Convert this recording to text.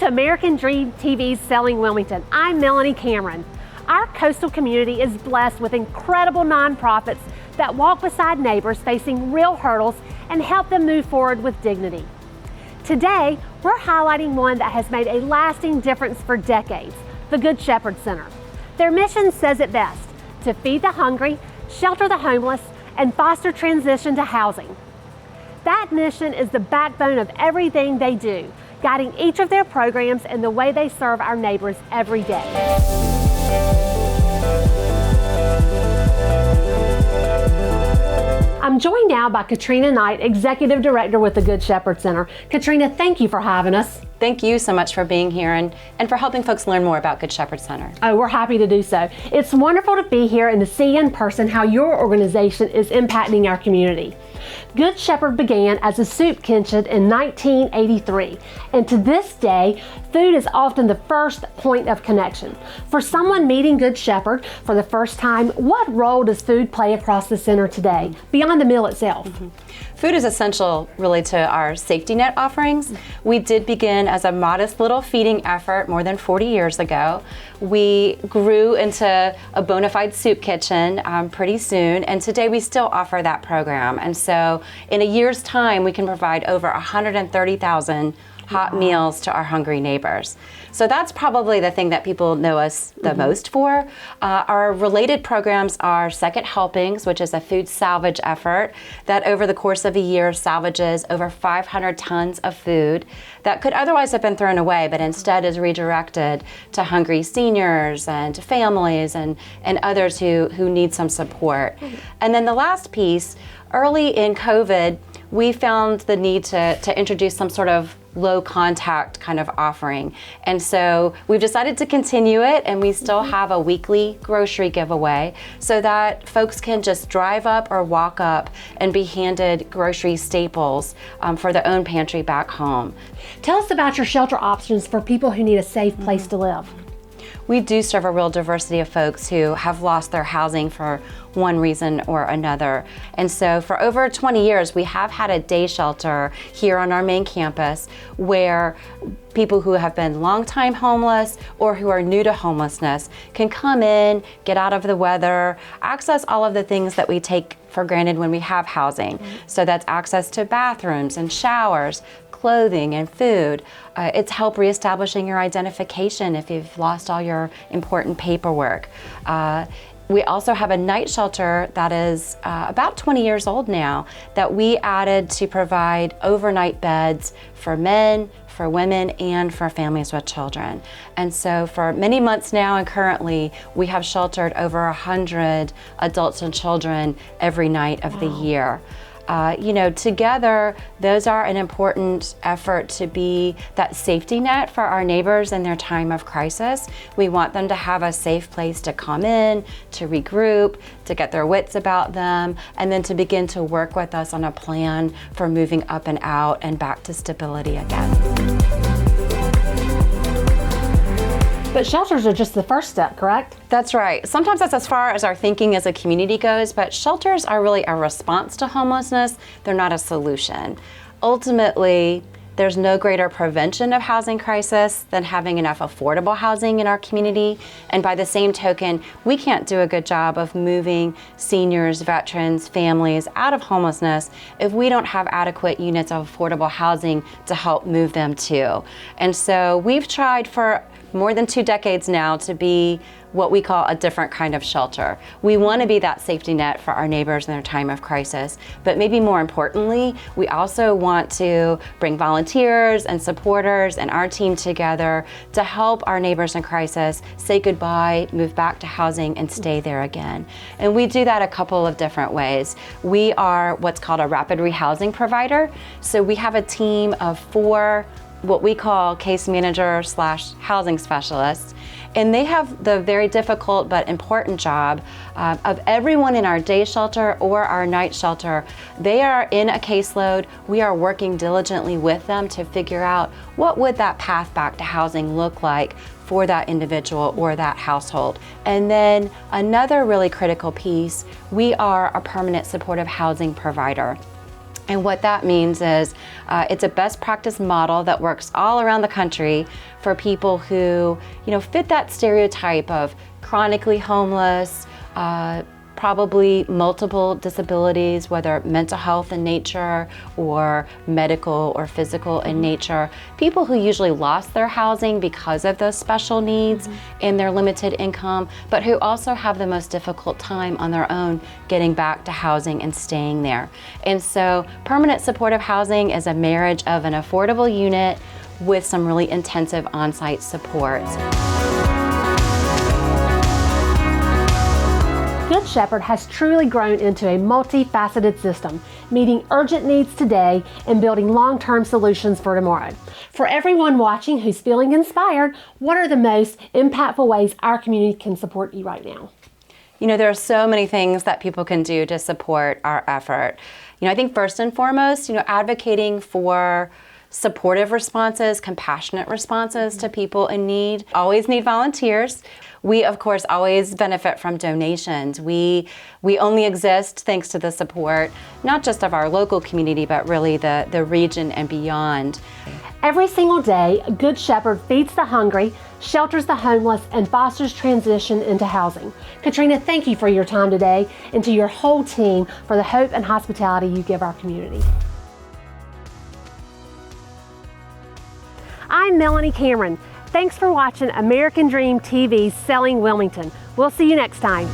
to American Dream TV's Selling Wilmington. I'm Melanie Cameron. Our coastal community is blessed with incredible nonprofits that walk beside neighbors facing real hurdles and help them move forward with dignity. Today, we're highlighting one that has made a lasting difference for decades, the Good Shepherd Center. Their mission says it best: to feed the hungry, shelter the homeless, and foster transition to housing. That mission is the backbone of everything they do, guiding each of their programs and the way they serve our neighbors every day. I'm joined now by Katrina Knight, Executive Director with the Good Shepherd Center. Katrina, thank you for having us. Thank you so much for being here and for helping folks learn more about Good Shepherd Center. Oh, we're happy to do so. It's wonderful to be here and to see in person how your organization is impacting our community. Good Shepherd began as a soup kitchen in 1983, and to this day, food is often the first point of connection. For someone meeting Good Shepherd for the first time, what role does food play across the center today, beyond the meal itself? Food is essential really to our safety net offerings. We did begin as a modest little feeding effort more than 40 years ago. We grew into a bona fide soup kitchen pretty soon, and today we still offer that program. And so in a year's time, we can provide over 130,000 hot meals to our hungry neighbors. So that's probably the thing that people know us the most for. Our related programs are Second Helpings, which is a food salvage effort that over the course of a year salvages over 500 tons of food that could otherwise have been thrown away, but instead is redirected to hungry seniors and to families and others who need some support. And then the last piece, early in COVID, we found the need to introduce some sort of low contact kind of offering. And so we've decided to continue it, and we still have a weekly grocery giveaway so that folks can just drive up or walk up and be handed grocery staples for their own pantry back home. Tell us about your shelter options for people who need a safe place to live. We do serve a real diversity of folks who have lost their housing for one reason or another. And so for over 20 years, we have had a day shelter here on our main campus where people who have been long-time homeless or who are new to homelessness can come in, get out of the weather, access all of the things that we take for granted when we have housing. So that's access to bathrooms and showers, clothing and food. It's help reestablishing your identification if you've lost all your important paperwork. We also have a night shelter that is about 20 years old now that we added to provide overnight beds for men, for women, and for families with children. And so for many months now and currently, we have sheltered over 100 adults and children every night of the year. Together, those are an important effort to be that safety net for our neighbors in their time of crisis. We want them to have a safe place to come in, to regroup, to get their wits about them, and then to begin to work with us on a plan for moving up and out and back to stability again. But shelters are just the first step, correct? That's right. Sometimes that's as far as our thinking as a community goes, but shelters are really a response to homelessness. They're not a solution. Ultimately, there's no greater prevention of housing crisis than having enough affordable housing in our community. And by the same token, we can't do a good job of moving seniors, veterans, families out of homelessness if we don't have adequate units of affordable housing to help move them to. And so we've tried for more than 2 decades now to be what we call a different kind of shelter. We want to be that safety net for our neighbors in their time of crisis, but maybe more importantly, we also want to bring volunteers and supporters and our team together to help our neighbors in crisis say goodbye, move back to housing, and stay there again. And we do that a couple of different ways. We are what's called a rapid rehousing provider. So we have a team of 4 what we call case manager / housing specialists, and they have the very difficult but important job of everyone in our day shelter or our night shelter. They are in a caseload. We are working diligently with them to figure out what would that path back to housing look like for that individual or that household. And then another really critical piece, we are a permanent supportive housing provider. And what that means is it's a best practice model that works all around the country for people who, fit that stereotype of chronically homeless, probably multiple disabilities, whether mental health in nature or medical or physical in nature, people who usually lost their housing because of those special needs and their limited income, but who also have the most difficult time on their own getting back to housing and staying there. And so permanent supportive housing is a marriage of an affordable unit with some really intensive on-site supports. Good Shepherd has truly grown into a multifaceted system, meeting urgent needs today and building long-term solutions for tomorrow. For everyone watching who's feeling inspired, what are the most impactful ways our community can support you right now? There are so many things that people can do to support our effort. I think first and foremost, advocating for supportive responses, compassionate responses to people in need. Always need volunteers. We, of course, always benefit from donations. We only exist thanks to the support, not just of our local community, but really the region and beyond. Every single day, Good Shepherd feeds the hungry, shelters the homeless, and fosters transition into housing. Katrina, thank you for your time today and to your whole team for the hope and hospitality you give our community. I'm Melanie Cameron. Thanks for watching American Dream TV's Selling Wilmington. We'll see you next time.